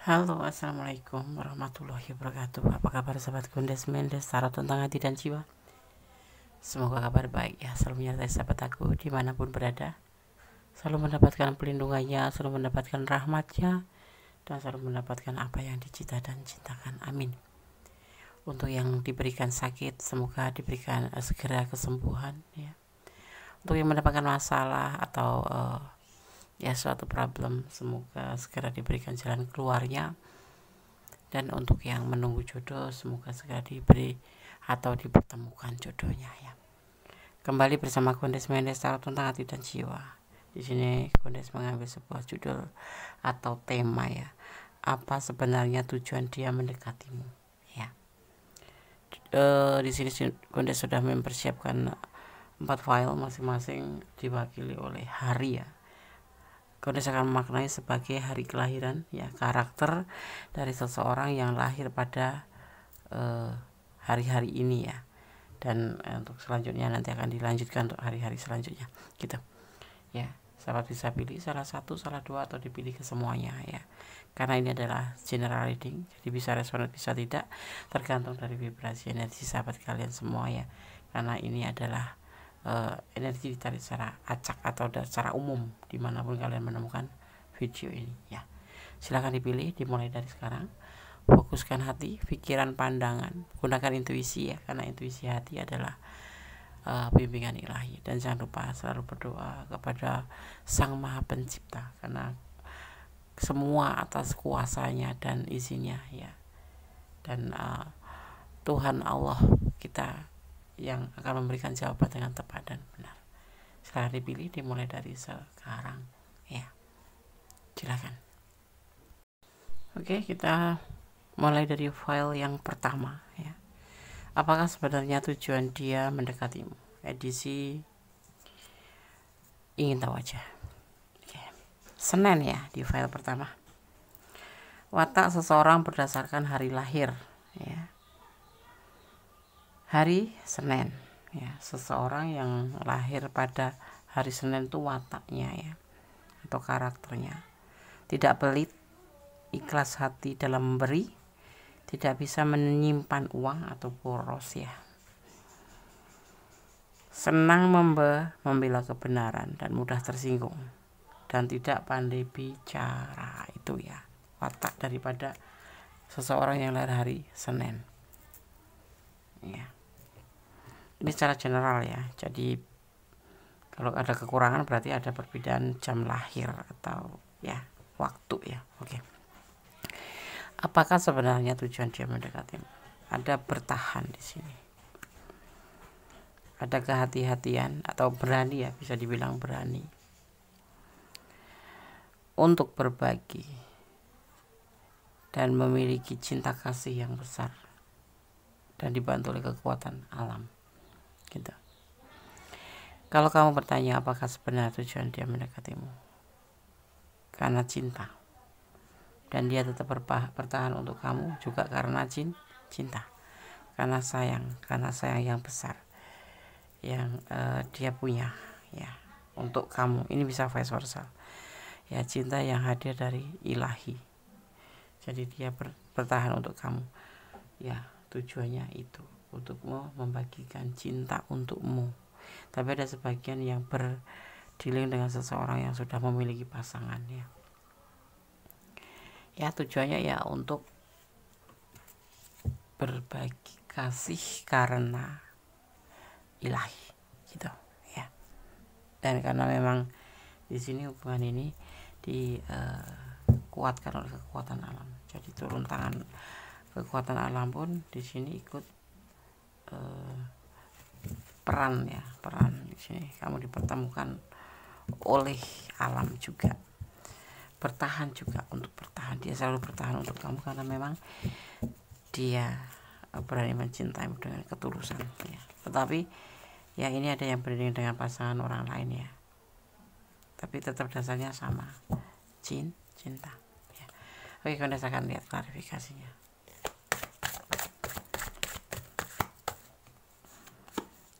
Halo, assalamualaikum warahmatullahi wabarakatuh. Apa kabar sahabat Gondes Mendes, tarot tentang hati dan jiwa? Semoga kabar baik ya, selalu menyertai sahabat aku dimanapun berada, selalu mendapatkan pelindungannya, selalu mendapatkan rahmatnya, dan selalu mendapatkan apa yang dicita dan cintakan. Amin. Untuk yang diberikan sakit, semoga diberikan segera kesembuhan ya. Untuk yang mendapatkan masalah atau ya suatu problem, semoga segera diberikan jalan keluarnya. Dan untuk yang menunggu jodoh, semoga segera diberi atau dipertemukan jodohnya ya. Kembali bersama Gondes Mendes, tarot tentang hati dan jiwa. Di sini Gondes mengambil sebuah judul atau tema ya. Apa sebenarnya tujuan dia mendekatimu? Ya. Di sini Gondes sudah mempersiapkan 4 file masing-masing diwakili oleh hari ya. Gondes akan memaknai sebagai hari kelahiran ya, karakter dari seseorang yang lahir pada hari-hari ini ya. Dan untuk selanjutnya nanti akan dilanjutkan untuk hari-hari selanjutnya gitu ya. Sahabat bisa pilih salah satu, salah dua, atau dipilih ke semuanya ya, karena ini adalah general reading, jadi bisa respon bisa tidak, tergantung dari vibrasi energi sahabat kalian semua ya, karena ini adalah energi ditarik secara acak atau secara umum dimanapun kalian menemukan video ini ya. Silahkan dipilih, dimulai dari sekarang. Fokuskan hati, pikiran, pandangan, gunakan intuisi ya, karena intuisi hati adalah bimbingan ilahi. Dan jangan lupa selalu berdoa kepada Sang Maha Pencipta, karena semua atas kuasanya dan izinnya ya. Dan Tuhan Allah kita yang akan memberikan jawaban dengan tepat dan benar. Silahkan dipilih, dimulai dari sekarang ya. Silakan. Oke, kita mulai dari file yang pertama ya. Apakah sebenarnya tujuan dia mendekatimu? Edisi ingin tahu aja. Oke. Senin ya di file pertama. Watak seseorang berdasarkan hari lahir ya. Hari Senin ya, seseorang yang lahir pada hari Senin itu wataknya ya, atau karakternya tidak pelit, ikhlas hati dalam memberi, tidak bisa menyimpan uang atau boros ya, senang membela kebenaran dan mudah tersinggung, dan tidak pandai bicara. Itu ya watak daripada seseorang yang lahir hari Senin ya. Ini secara general ya, jadi kalau ada kekurangan berarti ada perbedaan jam lahir atau ya waktu ya. Oke. Apakah sebenarnya tujuan dia mendekatimu? Ada bertahan di sini. Ada kehati-hatian atau berani ya, bisa dibilang berani untuk berbagi dan memiliki cinta kasih yang besar dan dibantu oleh kekuatan alam gitu. Kalau kamu bertanya apakah sebenarnya tujuan dia mendekatimu, karena cinta, dan dia tetap bertahan untuk kamu juga karena cinta, karena sayang yang besar yang dia punya ya untuk kamu. Ini bisa vice versa ya, cinta yang hadir dari ilahi, jadi dia bertahan untuk kamu ya. Tujuannya itu untukmu, membagikan cinta untukmu. Tapi ada sebagian yang berdealing dengan seseorang yang sudah memiliki pasangan ya. Ya tujuannya ya untuk berbagi kasih karena ilahi gitu ya. Dan karena memang di sini hubungan ini dikuatkan oleh kekuatan alam, jadi turun tangan kekuatan alam pun di sini ikut peran di sini. Kamu dipertemukan oleh alam juga, bertahan juga untuk bertahan. Dia selalu bertahan untuk kamu karena memang dia berani mencintaimu dengan ketulusan ya. Tetapi ya ini ada yang beriring dengan pasangan orang lain ya, tapi tetap dasarnya sama, cinta ya. Oke, kita akan lihat klarifikasinya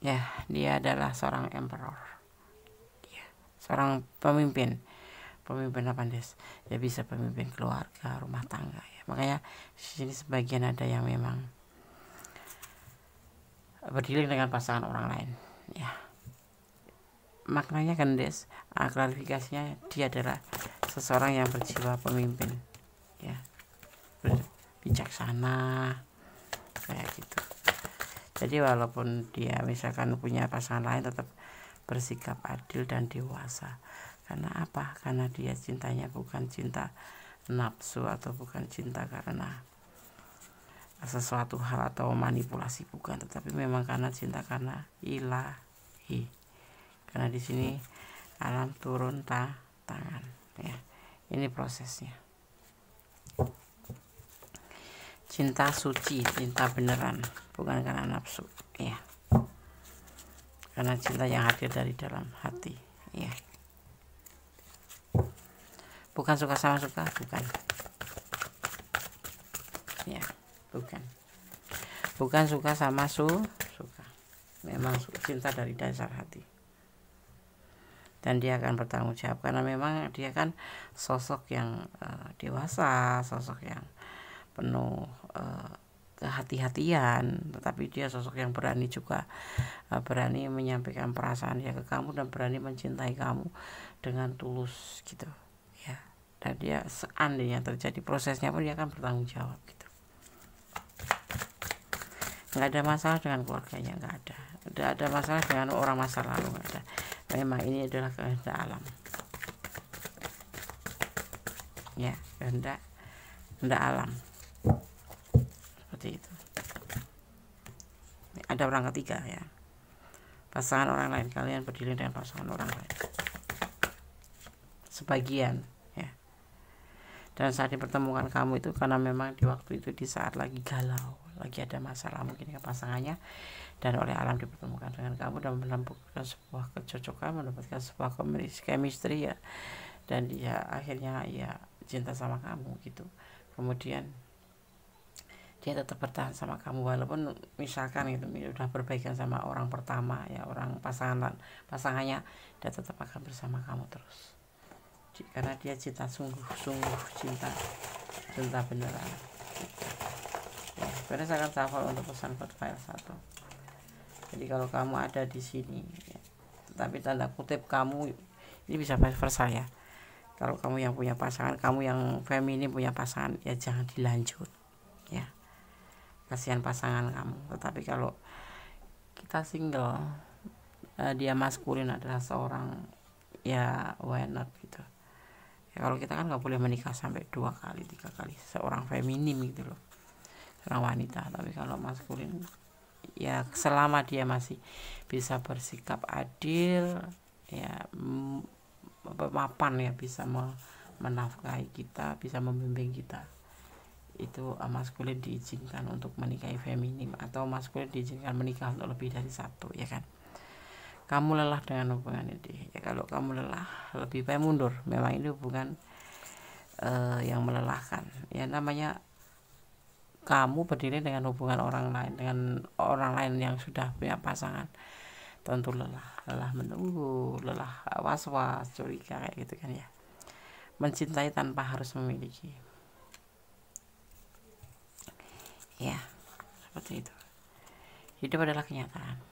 ya. Dia adalah seorang emperor ya, seorang pemimpin Pemimpin apa Des? Ya bisa pemimpin keluarga, rumah tangga ya. Makanya di sini sebagian ada yang memang berdiri dengan pasangan orang lain ya. Maknanya kan Des, klarifikasinya dia adalah seseorang yang berjiwa pemimpin ya, bijaksana kayak gitu. Jadi walaupun dia misalkan punya pasangan lain tetap bersikap adil dan dewasa. Karena apa? Karena dia cintanya bukan cinta nafsu atau bukan cinta karena sesuatu hal atau manipulasi, bukan, tetapi memang karena cinta karena ilahi. Karena di sini alam turun tangan ya. Ini prosesnya. Cinta suci, cinta beneran, bukan karena nafsu ya. Karena cinta yang hadir dari dalam hati ya. Bukan suka sama suka, bukan ya, bukan suka sama suka, memang cinta dari dasar hati. Dan dia akan bertanggung jawab karena memang dia kan sosok yang dewasa, sosok yang penuh kehati-hatian, tetapi dia sosok yang berani juga, berani menyampaikan perasaan dia ke kamu dan berani mencintai kamu dengan tulus gitu ya. Dan dia seandainya terjadi prosesnya pun dia akan bertanggung jawab gitu. Nggak ada masalah dengan keluarganya, nggak ada masalah dengan orang masa lalu, nggak ada. Memang ini adalah kehendak alam ya, kehendak alam seperti itu. Ada orang ketiga ya, pasangan orang lain. Kalian berdiri dengan pasangan orang lain sebagian ya. Dan saat dipertemukan kamu itu karena memang di waktu itu di saat lagi galau, lagi ada masalah mungkin dengan pasangannya, dan oleh alam dipertemukan dengan kamu dan menemukan sebuah kecocokan, mendapatkan sebuah chemistry ya, dan dia akhirnya ya cinta sama kamu gitu. Kemudian dia tetap bertahan sama kamu walaupun misalkan itu udah berbaikan sama orang pertama ya, orang pasangannya, dia tetap akan bersama kamu terus karena dia cinta sungguh-sungguh, cinta beneran ya. Berdasarkan shuffle untuk pesan code file 1. Jadi kalau kamu ada di sini ya, tapi tanda kutip kamu ini bisa vice versa ya. Kalau kamu yang punya pasangan, kamu yang feminim punya pasangan, ya jangan dilanjut ya, kasihan pasangan kamu. Tetapi kalau kita single, dia maskulin adalah seorang ya, why not gitu ya. Kalau kita kan nggak boleh menikah sampai 2 kali 3 kali, seorang feminim gitu loh, seorang wanita. Tapi kalau maskulin ya, selama dia masih bisa bersikap adil ya, mapan ya, bisa menafkahi kita, bisa membimbing kita, itu maskulin diizinkan untuk menikahi feminim, atau maskulin diizinkan menikah untuk lebih dari 1 ya kan. Kamu lelah dengan hubungan ini ya, kalau kamu lelah lebih baik mundur. Memang ini hubungan yang melelahkan ya, namanya kamu berdiri dengan hubungan orang lain, dengan orang lain yang sudah punya pasangan, tentu lelah menunggu, lelah was-was, curiga kayak gitu kan ya. Mencintai tanpa harus memiliki ya, seperti itu. Hidup adalah kenyataan.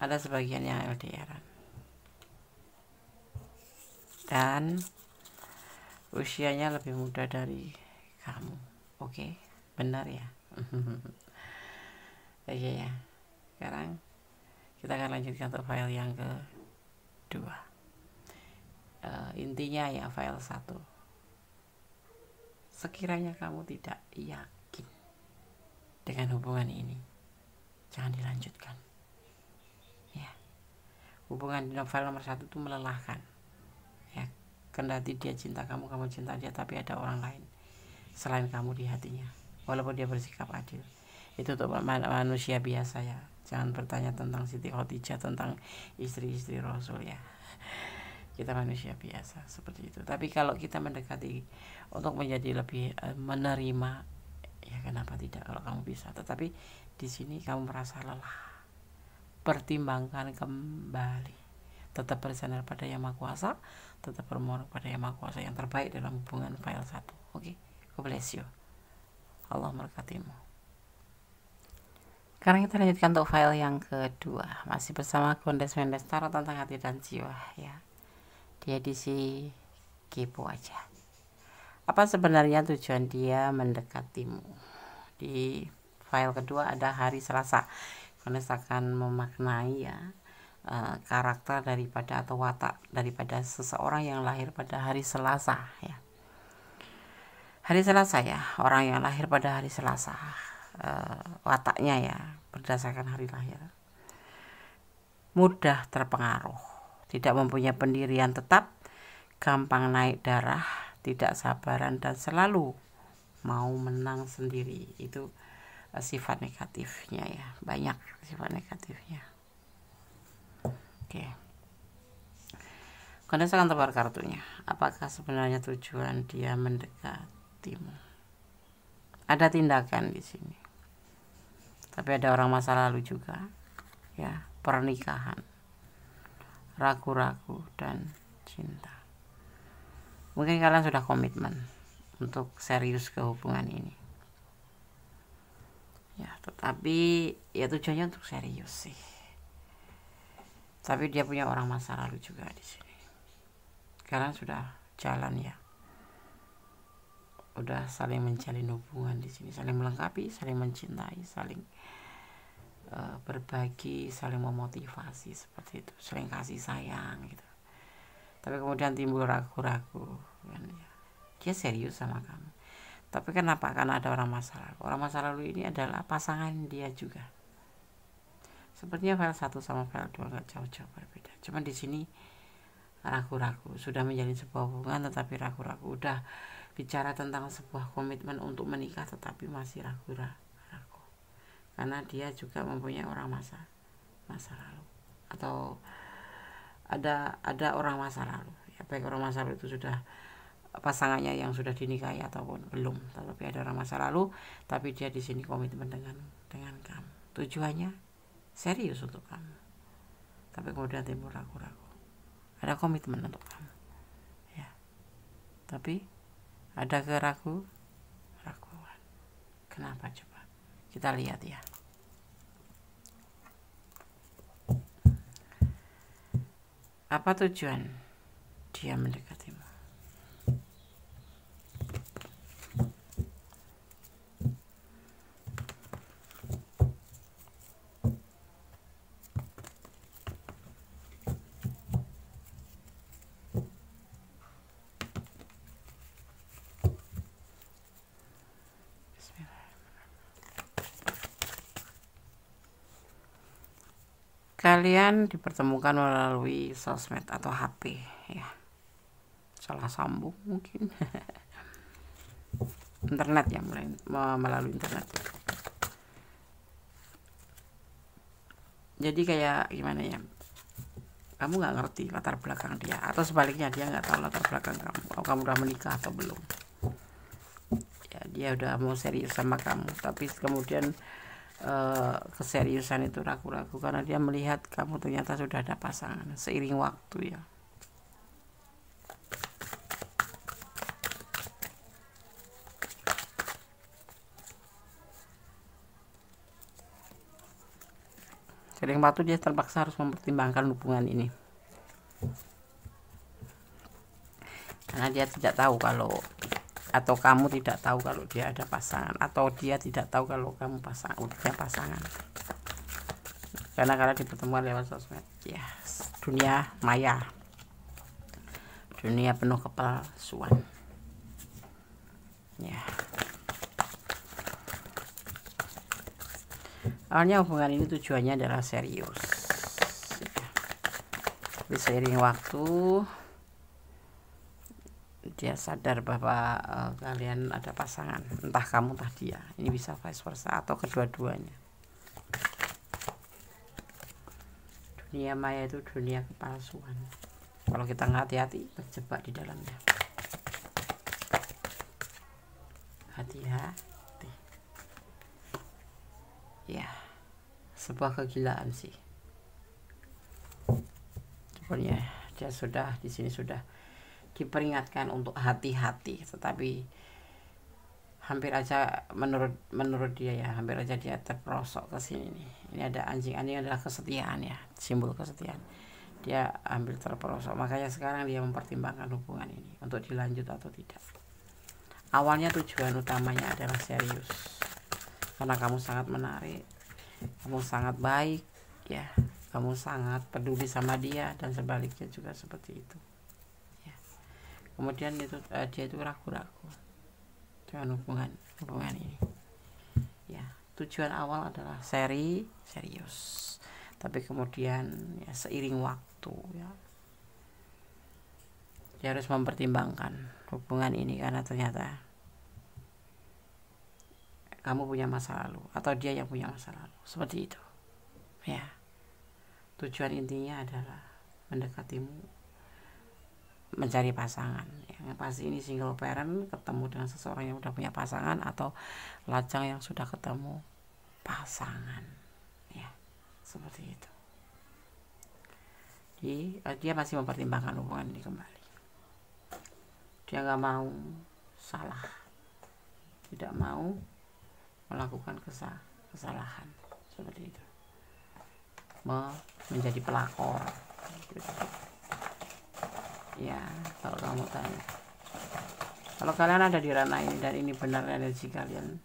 Ada sebagian yang LDRan dan usianya lebih muda dari kamu. Oke, benar ya. Oke ya. Sekarang kita akan lanjutkan untuk file yang kedua. Intinya ya, file 1. Sekiranya kamu tidak yakin dengan hubungan ini, jangan dilanjutkan ya. Hubungan di file nomor 1 itu melelahkan ya. Kendati dia cinta kamu, kamu cinta dia, tapi ada orang lain selain kamu di hatinya, walaupun dia bersikap adil. Itu untuk manusia biasa ya. Jangan bertanya tentang Siti Khadijah, tentang istri-istri Rasul ya. Kita manusia biasa seperti itu. Tapi kalau kita mendekati untuk menjadi lebih menerima ya, kenapa tidak kalau kamu bisa. Tetapi di sini kamu merasa lelah, pertimbangkan kembali. tetap bersandar pada Yang Maha Kuasa, tetap bermohon kepada Yang Maha Kuasa yang terbaik dalam hubungan file 1. Oke, God bless you. Allah memberkatimu. Sekarang kita lanjutkan untuk file yang kedua, masih bersama Gondes Mendes, tarot tentang hati dan jiwa ya. Dia edisi kepo aja. Apa sebenarnya tujuan dia mendekatimu? Di file kedua ada hari Selasa. Gondes akan memaknai ya karakter daripada atau watak daripada seseorang yang lahir pada hari Selasa ya. Hari Selasa ya, orang yang lahir pada hari Selasa, wataknya ya berdasarkan hari lahir, mudah terpengaruh, tidak mempunyai pendirian tetap, gampang naik darah, tidak sabaran, dan selalu mau menang sendiri. Itu sifat negatifnya ya, banyak sifat negatifnya. Oke, Gondes akan tebar kartunya. Apakah sebenarnya tujuan dia mendekatimu? Ada tindakan di sini, tapi ada orang masa lalu juga ya, pernikahan, ragu-ragu, dan cinta. Mungkin kalian sudah komitmen untuk serius ke hubungan ini ya, tetapi ya tujuannya untuk serius sih, tapi dia punya orang masa lalu juga di sini. Kalian sudah jalan ya, udah saling menjalin hubungan di sini, saling melengkapi, saling mencintai, saling berbagi, saling memotivasi seperti itu, saling kasih sayang gitu. Tapi kemudian timbul ragu-ragu kan ya. Dia serius sama kamu. Tapi kenapa? Karena ada orang masa lalu. Orang masa lalu ini adalah pasangan dia juga. Sepertinya file 1 sama file 2 nggak jauh-jauh berbeda. Cuman di sini ragu-ragu, sudah menjalin sebuah hubungan tetapi ragu-ragu, udah bicara tentang sebuah komitmen untuk menikah tetapi masih ragu-ragu, karena dia juga mempunyai orang masa lalu, atau ada orang masa lalu ya, baik orang masa lalu itu sudah pasangannya yang sudah dinikahi ataupun belum, tapi ada orang masa lalu, tapi dia di sini komitmen dengan kamu, tujuannya serius untuk kamu, tapi kemudian timbul ragu-ragu. Ada komitmen untuk kamu ya, tapi ada keraguan. Kenapa coba? Kita lihat ya. Apa tujuan dia mendekatimu? Kalian dipertemukan melalui sosmed atau HP ya, salah sambung mungkin internet ya, melalui internet. Jadi kayak gimana ya, kamu nggak ngerti latar belakang dia, atau sebaliknya dia nggak tahu latar belakang kamu, kamu udah menikah atau belum ya. Dia udah mau serius sama kamu, tapi kemudian keseriusan itu ragu-ragu karena dia melihat kamu ternyata sudah ada pasangan seiring waktu ya. Seiring waktu dia terpaksa harus mempertimbangkan hubungan ini, karena dia tidak tahu kalau, atau kamu tidak tahu kalau dia ada pasangan, atau dia tidak tahu kalau kamu punya pasangan. Karena kalian dipertemukan lewat sosmed ya, dunia maya, dunia penuh kepalsuan ya. Awalnya hubungan ini tujuannya adalah serius ya. Tapi seiring waktu dia sadar bahwa kalian ada pasangan, entah kamu entah dia, ini bisa vice versa atau kedua-duanya. Dunia maya itu dunia kepalsuan, kalau kita nggak hati-hati terjebak di dalamnya. Hati-hati ya, sebuah kegilaan sih. meskipun ya dia sudah di sini sudah diperingatkan untuk hati-hati, tetapi hampir aja menurut dia ya, hampir aja dia terperosok ke sini nih. Ini ada anjing adalah kesetiaan ya, simbol kesetiaan. Dia hampir terperosok, makanya sekarang dia mempertimbangkan hubungan ini untuk dilanjut atau tidak. Awalnya tujuan utamanya adalah serius, karena kamu sangat menarik, kamu sangat baik ya, kamu sangat peduli sama dia, dan sebaliknya juga seperti itu ya. Kemudian itu dia itu ragu-ragu dengan hubungan ini ya. Tujuan awal adalah serius, tapi kemudian ya seiring waktu ya dia harus mempertimbangkan hubungan ini, karena ternyata kamu punya masa lalu atau dia yang punya masa lalu, seperti itu ya. Tujuan intinya adalah mendekatimu, mencari pasangan. Yang pasti ini single parent ketemu dengan seseorang yang udah punya pasangan, atau lajang yang sudah ketemu pasangan ya, seperti itu. Jadi dia masih mempertimbangkan hubungan ini kembali. Dia nggak mau salah, tidak mau melakukan kesalahan seperti itu, menjadi pelakor gitu. Ya, kalau kamu tanya, kalau kalian ada di ranah ini dan ini benar energi kalian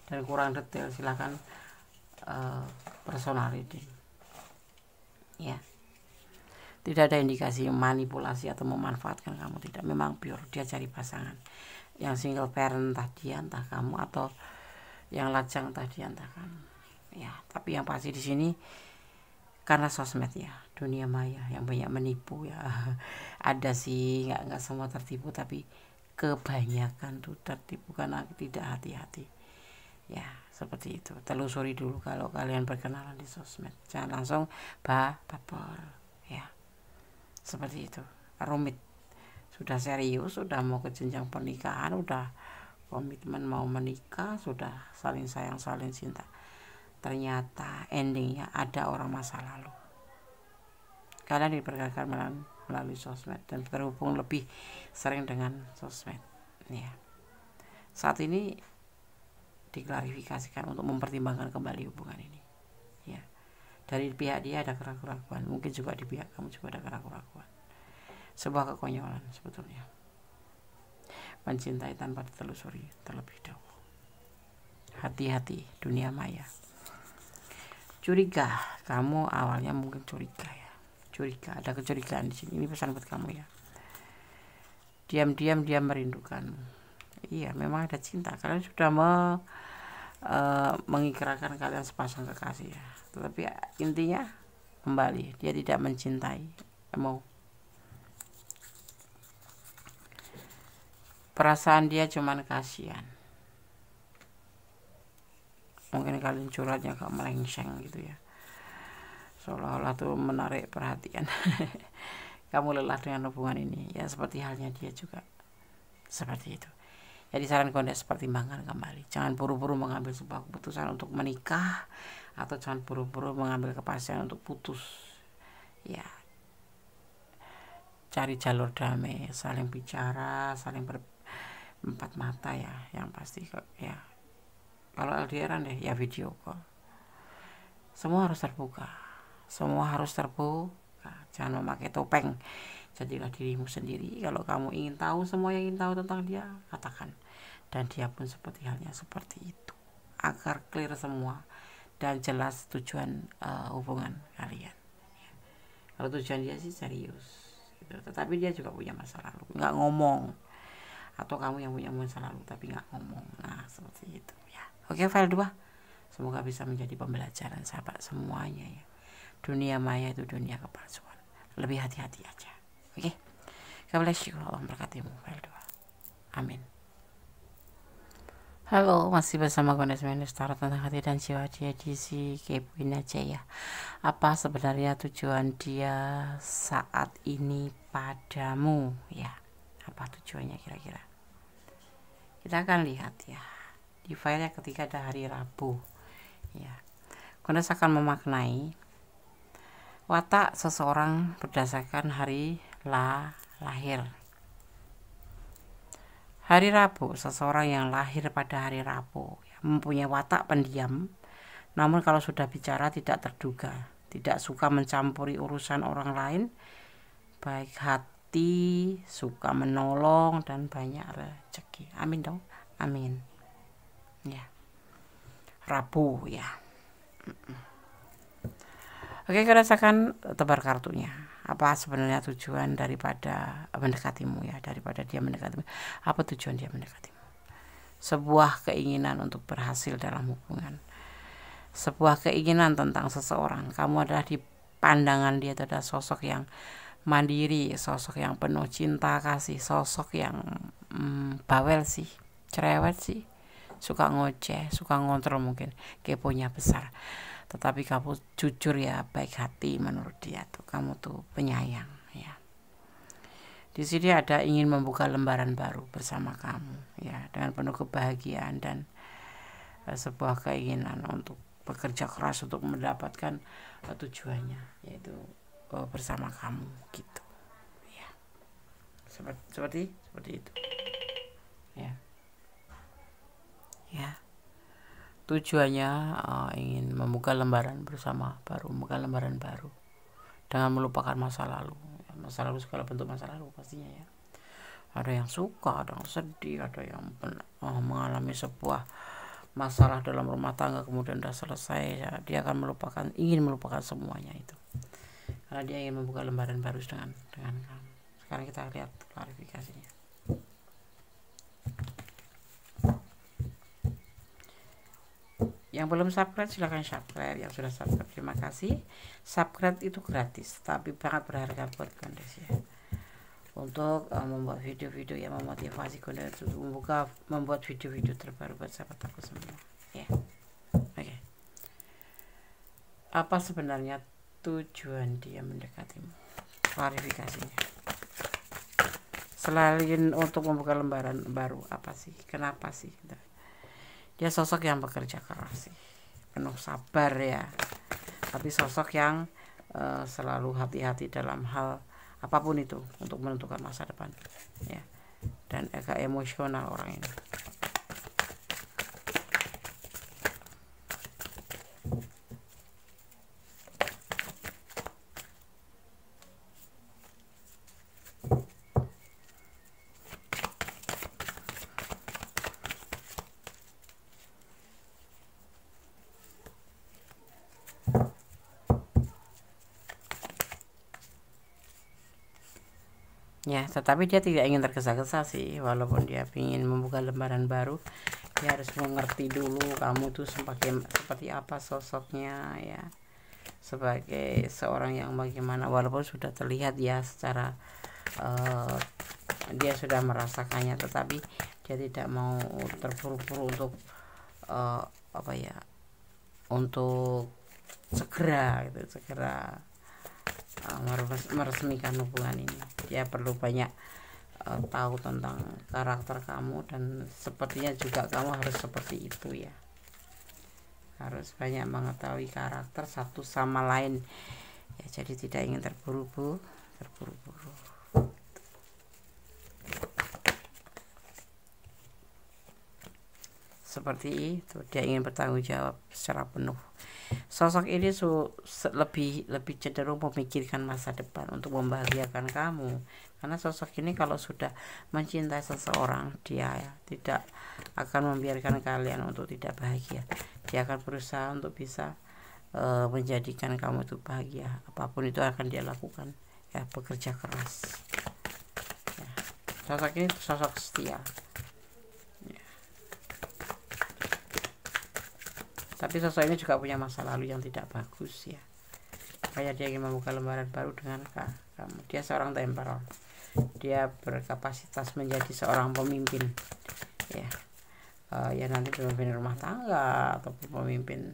dan kurang detail, silahkan personal reading ya. Tidak ada indikasi manipulasi atau memanfaatkan kamu, tidak. Memang pure dia cari pasangan. Yang single parent entah dia, entah kamu, atau yang lajang entah dia, entah kamu ya. Tapi yang pasti di sini karena sosmed ya, dunia maya yang banyak menipu ya. Ada sih, nggak semua tertipu, tapi kebanyakan tuh tertipu karena tidak hati-hati ya, seperti itu. Telusuri dulu kalau kalian berkenalan di sosmed, jangan langsung baper ya, seperti itu. Rumit, sudah serius, sudah mau ke jenjang pernikahan, udah komitmen mau menikah, sudah saling sayang saling cinta, ternyata endingnya ada orang masa lalu. Kalian diperkenalkan melalui sosmed dan terhubung lebih sering dengan sosmed ya. Saat ini diklarifikasikan untuk mempertimbangkan kembali hubungan ini ya. Dari pihak dia ada keraguan, mungkin juga di pihak kamu juga ada keraguan. Sebuah kekonyolan sebetulnya, mencintai tanpa ditelusuri terlebih dahulu. Hati-hati dunia maya. Curiga, kamu awalnya mungkin curiga ya, ada kecurigaan di sini. Ini pesan buat kamu ya. Diam-diam dia merindukanmu. Iya, memang ada cinta. Kalian sudah mengikrarkan kalian sepasang kekasih ya. Tetapi intinya kembali dia tidak mencintai, mau. Perasaan dia cuman kasihan. Mungkin kalian curhatnya agak melengseng gitu ya, seolah-olah tuh menarik perhatian. Kamu lelah dengan hubungan ini ya, seperti halnya dia juga seperti itu. Jadi saran Kondes, pertimbangkan kembali. Jangan buru-buru mengambil sebuah keputusan untuk menikah, atau jangan buru-buru mengambil kepastian untuk putus ya. Cari jalur damai, saling bicara, saling berempat mata ya. Yang pasti ya, kalau LDRan deh ya video call. Semua harus terbuka, jangan memakai topeng. Jadilah dirimu sendiri. Kalau kamu ingin tahu semua yang ingin tahu tentang dia, katakan. Dan dia pun seperti halnya seperti itu, agar clear semua dan jelas tujuan hubungan kalian. Kalau tujuan dia sih serius gitu. Tetapi dia juga punya masa lalu, nggak ngomong. Atau kamu yang punya masa lalu tapi nggak ngomong. Nah seperti itu ya. Oke, file 2, semoga bisa menjadi pembelajaran sahabat semuanya ya. Dunia maya itu dunia kepalsuan, lebih hati-hati aja. Oke, God bless you, Allah memberkatimu. File 2, amin. Halo, masih bersama Kondes Mendes Tarot tentang hati dan jiwa di edisi kepoin aja ya. Apa sebenarnya tujuan dia saat ini padamu ya? Apa tujuannya kira-kira? Kita akan lihat ya di file ketika ada hari Rabu ya. Kondes akan memaknai Watak seseorang berdasarkan hari lahir. Hari Rabu, seseorang yang lahir pada hari Rabu mempunyai watak pendiam, namun kalau sudah bicara tidak terduga, tidak suka mencampuri urusan orang lain, baik hati, suka menolong, dan banyak rezeki. Amin dong, amin. Ya, Rabu ya. Oke, kita rasakan tebar kartunya. Apa sebenarnya tujuan daripada mendekatimu ya, daripada dia mendekatimu? Apa tujuan dia mendekatimu? Sebuah keinginan untuk berhasil dalam hubungan. Sebuah keinginan tentang seseorang. Kamu adalah di pandangan dia adalah sosok yang mandiri, sosok yang penuh cinta kasih, sosok yang bawel sih, cerewet sih, suka ngoceh, suka ngontrol mungkin, keponya besar. Tetapi kamu jujur ya, baik hati menurut dia tuh, kamu tuh penyayang ya. Di sini ada ingin membuka lembaran baru bersama kamu ya, dengan penuh kebahagiaan dan sebuah keinginan untuk bekerja keras untuk mendapatkan tujuannya, yaitu bersama kamu gitu ya. Seperti itu ya. Ya. Tujuannya ingin membuka lembaran bersama baru, membuka lembaran baru dengan melupakan masa lalu segala bentuk masa lalu pastinya ya. Ada yang suka, ada yang sedih, ada yang mengalami sebuah masalah dalam rumah tangga kemudian sudah selesai ya, dia akan ingin melupakan semuanya itu karena dia ingin membuka lembaran baru dengan kamu. Sekarang kita lihat klarifikasinya. Yang belum subscribe silahkan subscribe, yang sudah subscribe terima kasih. Subscribe itu gratis tapi sangat berharga buat Gondes ya, untuk membuat video-video yang memotivasi Gondes untuk membuat video-video terbaru buat sahabat aku semua ya. Oke. Apa sebenarnya tujuan dia mendekatimu? Klarifikasinya. Selain untuk membuka lembaran baru, apa sih? Kenapa sih? Dia sosok yang bekerja keras sih, penuh sabar ya, tapi sosok yang selalu hati-hati dalam hal apapun itu untuk menentukan masa depan ya, dan agak emosional orang ini. Ya, tetapi dia tidak ingin tergesa-gesa sih, walaupun dia ingin membuka lembaran baru, dia harus mengerti dulu kamu tuh seperti apa sosoknya ya, sebagai seorang yang bagaimana, walaupun sudah terlihat ya secara dia sudah merasakannya, tetapi dia tidak mau terburu-buru untuk untuk segera meresmikan hubungan ini. Dia perlu banyak tahu tentang karakter kamu, dan sepertinya juga kamu harus seperti itu ya, harus banyak mengetahui karakter satu sama lain ya, jadi tidak ingin terburu-buru. Seperti itu, dia ingin bertanggung jawab secara penuh. Sosok ini lebih cenderung memikirkan masa depan untuk membahagiakan kamu, karena sosok ini kalau sudah mencintai seseorang, dia tidak akan membiarkan kalian untuk tidak bahagia. Dia akan berusaha untuk bisa menjadikan kamu itu bahagia, apapun itu akan dia lakukan ya, bekerja keras ya. Sosok ini sosok setia. Tapi sosok ini juga punya masa lalu yang tidak bagus ya, makanya dia ingin membuka lembaran baru dengan kamu. Dia seorang temperal, dia berkapasitas menjadi seorang pemimpin ya, ya nanti pemimpin rumah tangga ataupun pemimpin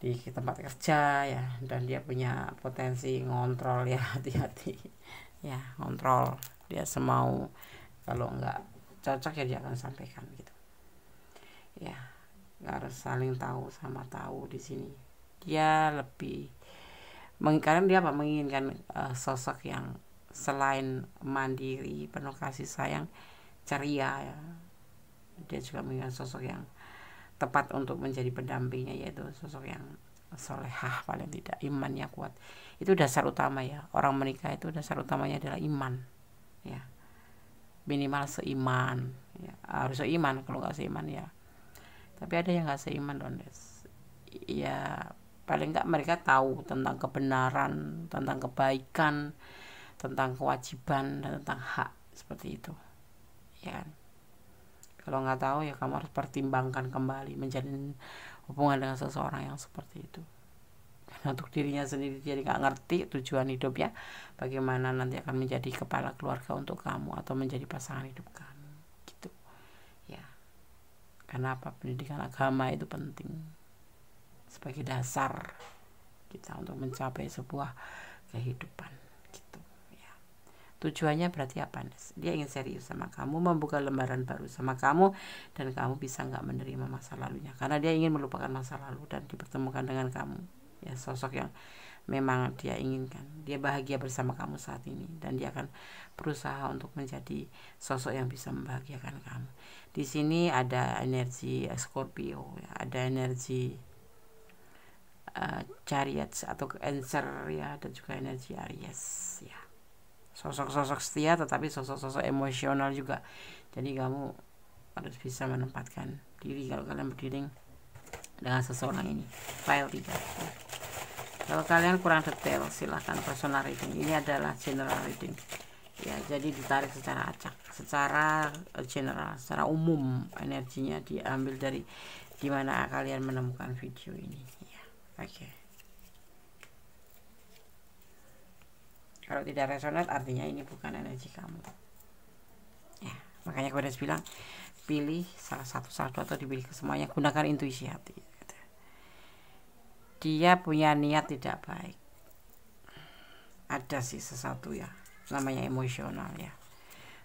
di tempat kerja ya, dan dia punya potensi ngontrol ya, hati-hati ya, ngontrol. Dia semau, kalau nggak cocok ya dia akan sampaikan gitu ya, nggak harus saling tahu sama tahu. Di sini dia lebih Karena dia menginginkan sosok yang selain mandiri, penuh kasih sayang, ceria ya. Dia juga menginginkan sosok yang tepat untuk menjadi pendampingnya, yaitu sosok yang solehah, paling tidak imannya kuat. Itu dasar utama ya. Orang menikah itu dasar utamanya adalah iman ya. Minimal seiman ya. Harus seiman, kalau nggak seiman ya. Tapi ada yang nggak seiman Dondes. Ya paling nggak mereka tahu tentang kebenaran, tentang kebaikan, tentang kewajiban, dan tentang hak, seperti itu ya kan. Kalau nggak tahu ya kamu harus pertimbangkan kembali menjalin hubungan dengan seseorang yang seperti itu. Karena untuk dirinya sendiri jadi nggak ngerti tujuan hidupnya, bagaimana nanti akan menjadi kepala keluarga untuk kamu atau menjadi pasangan hidup kamu gitu ya. Karena apa, pendidikan agama itu penting sebagai dasar kita untuk mencapai sebuah kehidupan gitu ya. Tujuannya berarti apa? Dia ingin serius sama kamu, membuka lembaran baru sama kamu, dan kamu bisa nggak menerima masa lalunya, karena dia ingin melupakan masa lalu dan dipertemukan dengan kamu ya, sosok yang memang dia inginkan. Dia bahagia bersama kamu saat ini, dan dia akan berusaha untuk menjadi sosok yang bisa membahagiakan kamu. Di sini ada energi Scorpio ya, ada energi Chariot atau Cancer ya, dan juga energi Aries ya. Sosok-sosok setia tetapi sosok-sosok emosional juga. Jadi kamu harus bisa menempatkan diri kalau kalian berdiri dengan seseorang ini. File 3 ya. Kalau kalian kurang detail silahkan personal reading. Ini adalah general reading ya, jadi ditarik secara acak, secara general, secara umum. Energinya diambil dari dimana kalian menemukan video ini ya. Oke. Kalau tidak resonate artinya ini bukan energi kamu ya. Makanya gue udah bilang pilih salah satu atau dipilih ke semuanya, gunakan intuisi hati gitu. Dia punya niat tidak baik, ada sih sesuatu ya, namanya emosional ya,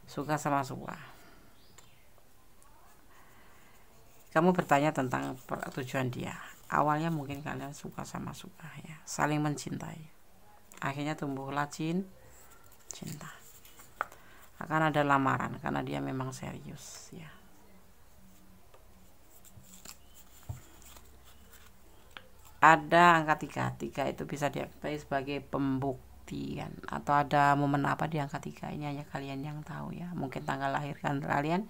suka sama suka. Kamu bertanya tentang tujuan dia. Awalnya mungkin kalian suka sama suka ya, saling mencintai, akhirnya tumbuhlah cinta. Akan ada lamaran karena dia memang serius ya. Ada angka 3 itu bisa diartikan sebagai pembuktian, atau ada momen apa di angka 3 ini hanya kalian yang tahu ya. Mungkin tanggal lahir kalian,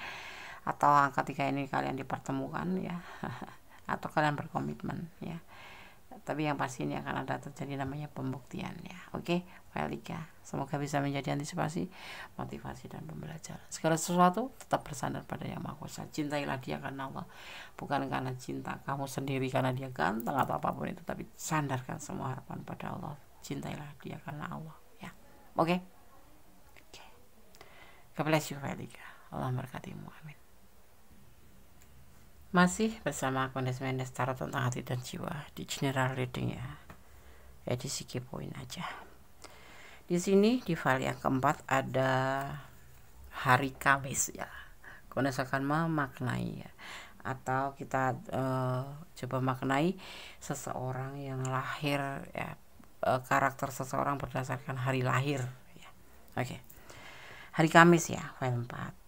atau angka 3 ini kalian dipertemukan ya. Atau kalian berkomitmen ya. Tapi yang pasti ini akan ada terjadi namanya pembuktian ya. Oke, file 3. Semoga bisa menjadi antisipasi, motivasi, dan pembelajaran. Segala sesuatu tetap bersandar pada Yang Maha Kuasa. Cintailah dia karena Allah, bukan karena cinta kamu sendiri karena dia ganteng atau apapun itu, tapi sandarkan semua harapan pada Allah. Cintailah dia karena Allah ya. Oke. God bless you, file 3. Allah memberkatimu. Amin. Masih bersama Kondes Mendes Tarot tentang hati dan jiwa di general reading ya, edisi kepoin aja. Di sini di file yang keempat ada hari Kamis ya. Kondes akan memaknai ya, atau kita coba maknai seseorang yang lahir ya, karakter seseorang berdasarkan hari lahir ya. Oke. Hari Kamis ya, file 4.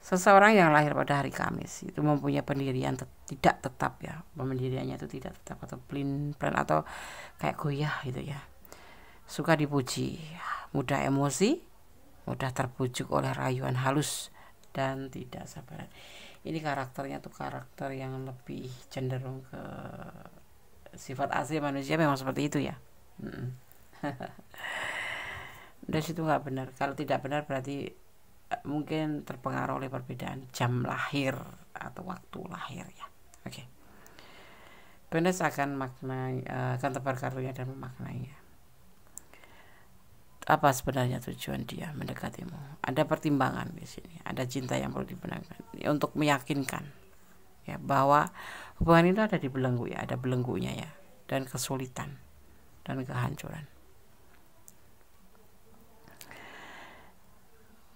Seseorang yang lahir pada hari Kamis itu mempunyai pendirian tidak tetap ya. Pendiriannya itu tidak tetap atau plan atau kayak goyah gitu ya. Suka dipuji, mudah emosi, mudah terbujuk oleh rayuan halus, dan tidak sabar. Ini karakternya tuh karakter yang lebih cenderung ke sifat asli manusia, memang seperti itu ya. Dari situ nggak benar. Kalau tidak benar berarti mungkin terpengaruh oleh perbedaan jam lahir atau waktu lahir ya. Oke. Kondes akan akan tebar kartunya dan memaknainya. Apa sebenarnya tujuan dia mendekatimu? Ada pertimbangan di sini, ada cinta yang perlu dibenarkan untuk meyakinkan ya bahwa hubungan itu ada di belenggu ya, ada belenggunya ya, dan kesulitan dan kehancuran.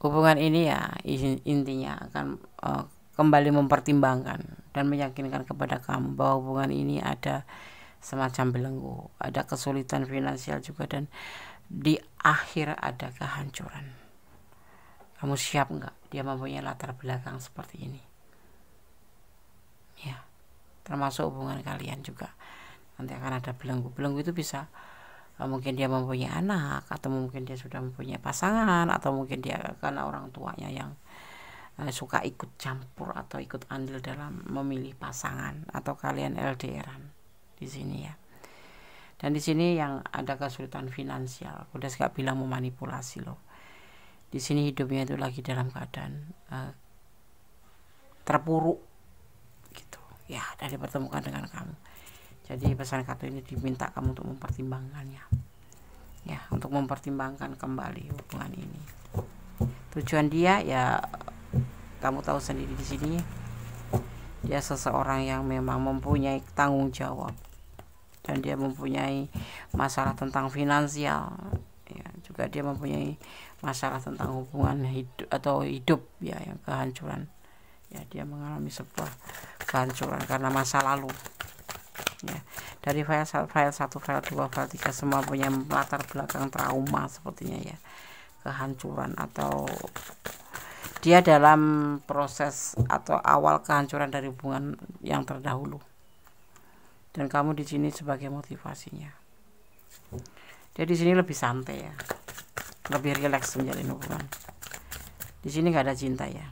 Hubungan ini ya intinya akan kembali mempertimbangkan dan meyakinkan kepada kamu bahwa hubungan ini ada semacam belenggu, ada kesulitan finansial juga, dan di akhir ada kehancuran. Kamu siap nggak? Dia mempunyai latar belakang seperti ini, ya, termasuk hubungan kalian juga. Nanti akan ada belenggu. Belenggu itu bisa mungkin dia mempunyai anak, atau mungkin dia sudah mempunyai pasangan, atau mungkin dia karena orang tuanya yang suka ikut campur atau ikut andil dalam memilih pasangan, atau kalian LDRan di sini ya. Dan di sini yang ada kesulitan finansial, udah gak bilang memanipulasi loh. Di sini hidupnya itu lagi dalam keadaan terpuruk gitu ya, dan dipertemukan dengan kamu. Jadi pesan kartu ini diminta kamu untuk mempertimbangkannya ya, untuk mempertimbangkan kembali hubungan ini. Tujuan dia ya kamu tahu sendiri, di sini dia seseorang yang memang mempunyai tanggung jawab, dan dia mempunyai masalah tentang finansial ya, juga dia mempunyai masalah tentang hubungan hidup atau hidup ya, yang kehancuran ya. Dia mengalami sebuah kehancuran karena masa lalu ya. Dari file 1, file 2, file 3 semua punya latar belakang trauma sepertinya ya, kehancuran, atau dia dalam proses atau awal kehancuran dari hubungan yang terdahulu, dan kamu di sini sebagai motivasinya. Dia di sini lebih santai ya, lebih rileks menjalin hubungan. Di sini nggak ada cinta ya.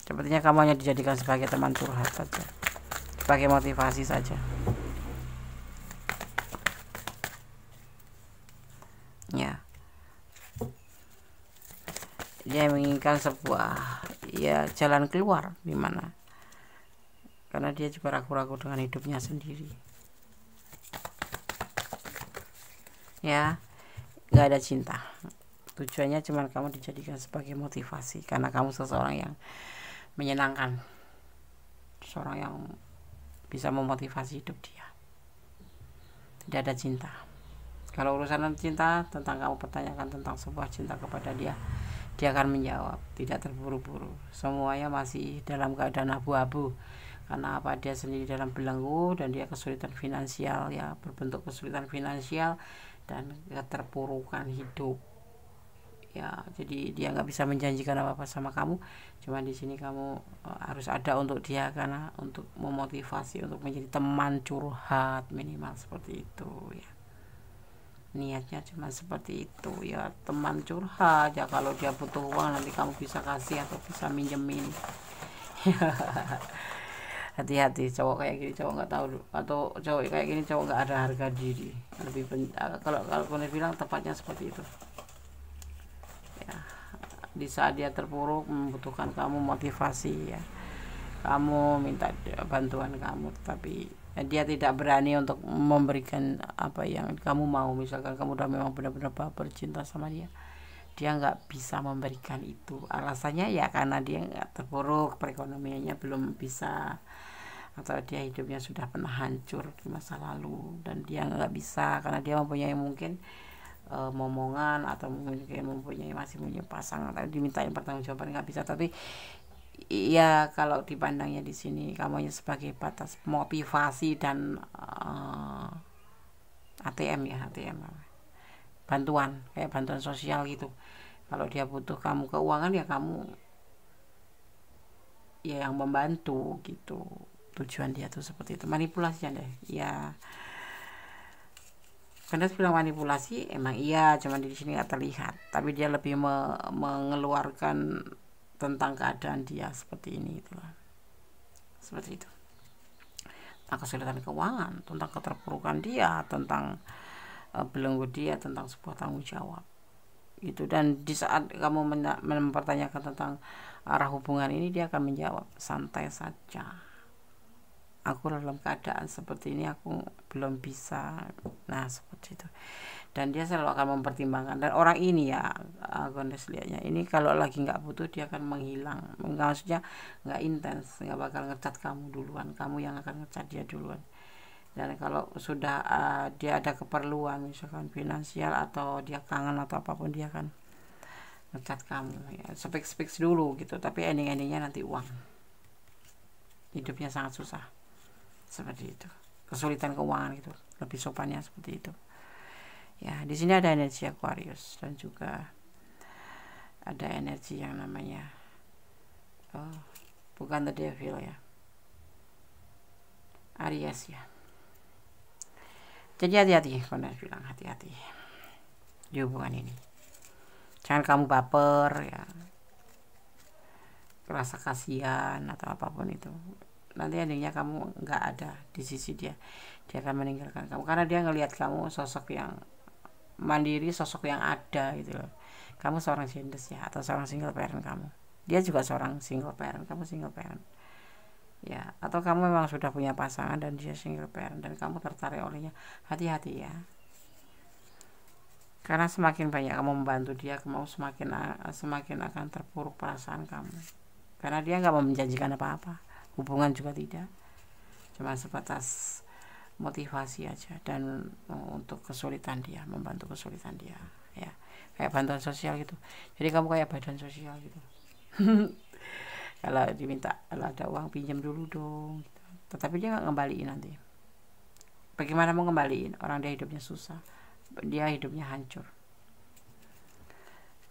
Sepertinya kamu hanya dijadikan sebagai teman curhat saja, sebagai motivasi saja. Ya. Dia menginginkan sebuah ya jalan keluar di mana, karena dia juga ragu-ragu dengan hidupnya sendiri. Ya, nggak ada cinta. Tujuannya cuma kamu dijadikan sebagai motivasi, karena kamu seseorang yang menyenangkan, seorang yang bisa memotivasi hidup dia. Tidak ada cinta. Kalau urusan cinta, tentang kamu pertanyakan tentang sebuah cinta kepada dia, dia akan menjawab, tidak terburu-buru. Semuanya masih dalam keadaan abu-abu. Karena apa? Dia sendiri dalam belenggu, dan dia kesulitan finansial ya, berbentuk kesulitan finansial dan keterpurukan hidup ya. Jadi dia nggak bisa menjanjikan apa-apa sama kamu. Cuma di sini kamu harus ada untuk dia, karena untuk memotivasi, untuk menjadi teman curhat minimal seperti itu ya. Niatnya cuma seperti itu ya, teman curhat ya. Kalau dia butuh uang nanti kamu bisa kasih atau bisa minjemin. Hati-hati, cowok kayak gini cowok nggak tahu, atau cowok kayak gini cowok nggak ada harga diri. Lebih kalau aku bilang tepatnya seperti itu ya. Di saat dia terpuruk membutuhkan kamu motivasi ya, kamu minta bantuan kamu, tapi dia tidak berani untuk memberikan apa yang kamu mau. Misalkan kamu udah memang benar-benar baper cinta sama dia, dia nggak bisa memberikan itu. Alasannya ya karena dia nggak terpuruk, perekonomiannya belum bisa, atau dia hidupnya sudah pernah hancur di masa lalu, dan dia nggak bisa karena dia mempunyai mungkin momongan, atau mungkin masih mempunyai pasangan, tapi dimintain pertanggungjawaban nggak bisa. Tapi ya kalau dipandangnya di sini kamu hanya sebagai batas motivasi dan ATM ya, ATM bantuan, kayak bantuan sosial gitu. Kalau dia butuh kamu keuangan ya kamu ya yang membantu gitu. Tujuan dia tuh seperti itu, manipulasi deh ya. Karena bilang manipulasi emang iya, cuma di sini nggak terlihat, tapi dia lebih mengeluarkan tentang keadaan dia seperti ini itulah, seperti itu, tentang kesulitan keuangan, tentang keterpurukan dia, tentang belenggu dia, tentang sebuah tanggung jawab gitu. Dan di saat kamu mempertanyakan tentang arah hubungan ini, dia akan menjawab santai saja, aku dalam keadaan seperti ini, aku belum bisa. Nah seperti itu. Dan dia selalu akan mempertimbangkan. Dan orang ini ya, Gondes lihatnya ini kalau lagi nggak butuh dia akan menghilang. Maksudnya nggak intens, nggak bakal ngecat kamu duluan, kamu yang akan ngecat dia duluan. Dan kalau sudah dia ada keperluan misalkan finansial, atau dia kangen atau apapun, dia akan ngecat kamu ya, speak dulu gitu. Tapi endingnya nanti uang. Hidupnya sangat susah seperti itu, kesulitan keuangan gitu. lebih sopannya seperti itu. Ya, di sini ada energi Aquarius dan juga ada energi yang namanya bukan the devil ya, Aries ya. Jadi hati-hati, Kondes bilang hati-hati di hubungan ini. Jangan kamu baper ya, rasa kasihan atau apapun itu. Nanti endingnya kamu nggak ada di sisi dia akan meninggalkan kamu karena dia ngelihat kamu sosok yang mandiri, sosok yang ada gitu loh. Kamu seorang gender ya, atau seorang single parent kamu. Dia juga seorang single parent, kamu single parent. Ya, atau kamu memang sudah punya pasangan dan dia single parent dan kamu tertarik olehnya. Hati-hati ya. Karena semakin banyak kamu membantu dia, kamu semakin akan terpuruk perasaan kamu. Karena dia nggak menjanjikan apa-apa, hubungan juga tidak. Cuma sebatas motivasi aja dan untuk kesulitan dia, membantu kesulitan dia. Ya, kayak bantuan sosial gitu. Jadi kamu kayak badan sosial gitu. Kalau diminta, kalau ada uang pinjam dulu dong gitu. Tetapi dia nggak ngembaliin nanti. Bagaimana mau ngembaliin? Orang dia hidupnya susah, dia hidupnya hancur,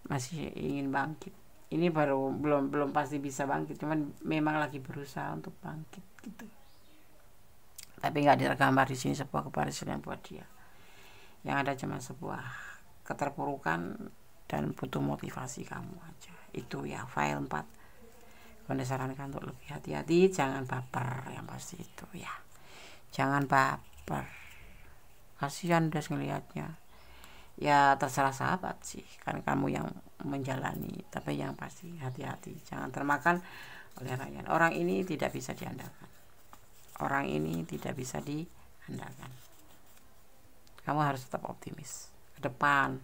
masih ingin bangkit. Ini baru belum pasti bisa bangkit, cuman memang lagi berusaha untuk bangkit gitu. Tapi nggak tergambar di sini sebuah keberhasilan buat dia. Yang ada cuma sebuah keterpurukan dan butuh motivasi kamu aja. Itu ya file 4. Kondes sarankan untuk lebih hati-hati, jangan baper yang pasti itu ya. Jangan baper. Kasihan udah ngelihatnya. Ya terserah sahabat sih, kan kamu yang menjalani, tapi yang pasti hati-hati, jangan termakan oleh rakyat. Orang ini tidak bisa diandalkan. Orang ini tidak bisa diandalkan. Kamu harus tetap optimis ke depan.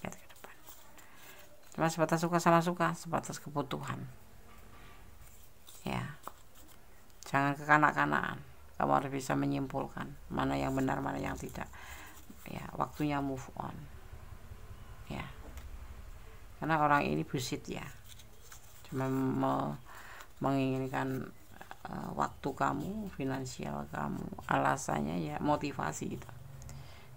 Lihat ke depan. Cuma sebatas suka sama suka, sebatas kebutuhan. Ya, jangan kekanak-kanakan. Kamu harus bisa menyimpulkan mana yang benar, mana yang tidak. Ya, waktunya move on. Ya, karena orang ini bullshit ya, cuma menginginkan waktu kamu, finansial kamu, alasannya ya motivasi gitu.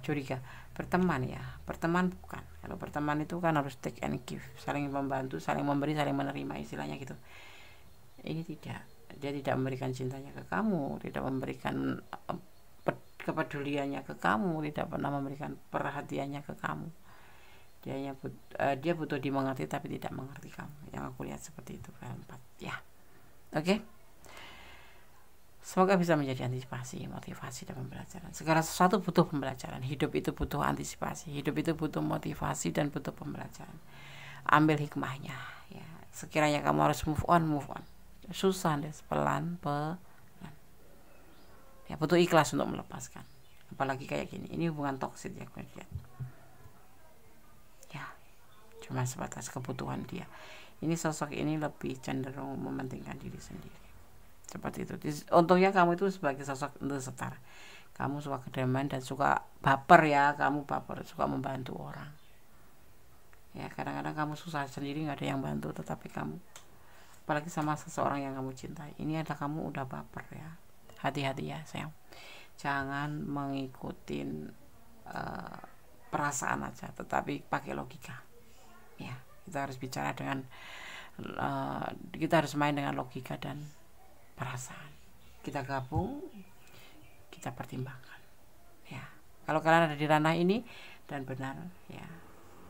Curiga. Berteman ya, berteman bukan. Kalau berteman itu kan harus take and give, saling membantu, saling memberi, saling menerima, istilahnya gitu. Ini tidak, dia tidak memberikan cintanya ke kamu, tidak memberikan kepeduliannya ke kamu, tidak pernah memberikan perhatiannya ke kamu. Dia butuh dimengerti tapi tidak mengerti kamu. Yang aku lihat seperti itu, file 4 ya. Oke. Semoga bisa menjadi antisipasi, motivasi dan pembelajaran. Segala sesuatu butuh pembelajaran. Hidup itu butuh antisipasi, hidup itu butuh motivasi dan butuh pembelajaran. Ambil hikmahnya ya. Sekiranya kamu harus move on. Susah deh, pelan. Ya, butuh ikhlas untuk melepaskan. Apalagi kayak gini, ini hubungan toksik ya, lihat. Ya, cuma sebatas kebutuhan dia. Ini sosok ini lebih cenderung mementingkan diri sendiri. Seperti itu. Untungnya kamu itu sebagai sosok setara. Kamu suka kedamaian dan suka baper ya, kamu baper, suka membantu orang. Ya, kadang-kadang kamu susah sendiri, nggak ada yang bantu, tetapi kamu, apalagi sama seseorang yang kamu cintai, ini adalah kamu udah baper ya. Hati-hati ya sayang, jangan mengikutin perasaan aja, tetapi pakai logika ya. Kita harus bicara dengan kita harus main dengan logika dan perasaan. Kita gabung, kita pertimbangkan ya. Kalau kalian ada di ranah ini dan benar ya,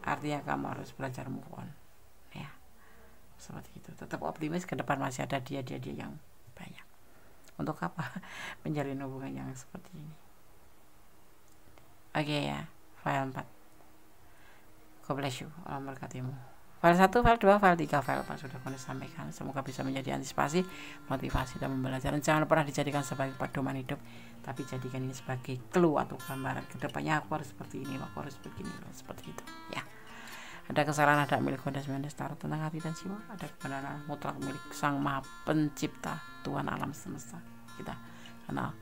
artinya kamu harus belajar move on ya. Seperti itu. Tetap optimis, ke depan masih ada dia yang banyak. Untuk apa menjalin hubungan yang seperti ini? Oke ya, file 4. God bless you, Allah memberkatimu. File 1, file 2, file 3, file 4 sudah kami sampaikan. Semoga bisa menjadi antisipasi, motivasi dan pembelajaran. Jangan pernah dijadikan sebagai pedoman hidup, tapi jadikan ini sebagai clue atau gambaran. Kedepannya aku harus seperti ini, aku harus begini, seperti itu ya. Ada kesalahan, ada milik Kondes Mendes Tarot tentang hati dan jiwa, ada kebenaran mutlak milik Sang Maha Pencipta, Tuhan alam semesta kita. Karena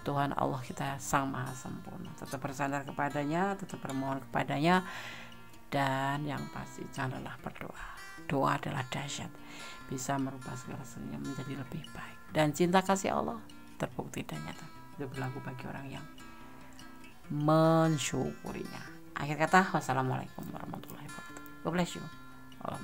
Tuhan Allah kita Sang Maha Sempurna. Tetap bersandar kepadanya, tetap bermohon kepadanya, dan yang pasti jangan lelah berdoa. Doa adalah dahsyat, bisa merubah segala sesuatu menjadi lebih baik. Dan cinta kasih Allah terbukti dan nyata. Itu berlaku bagi orang yang mensyukurinya. Akhir kata, wassalamualaikum warahmatullahi wabarakatuh. God bless you. Allah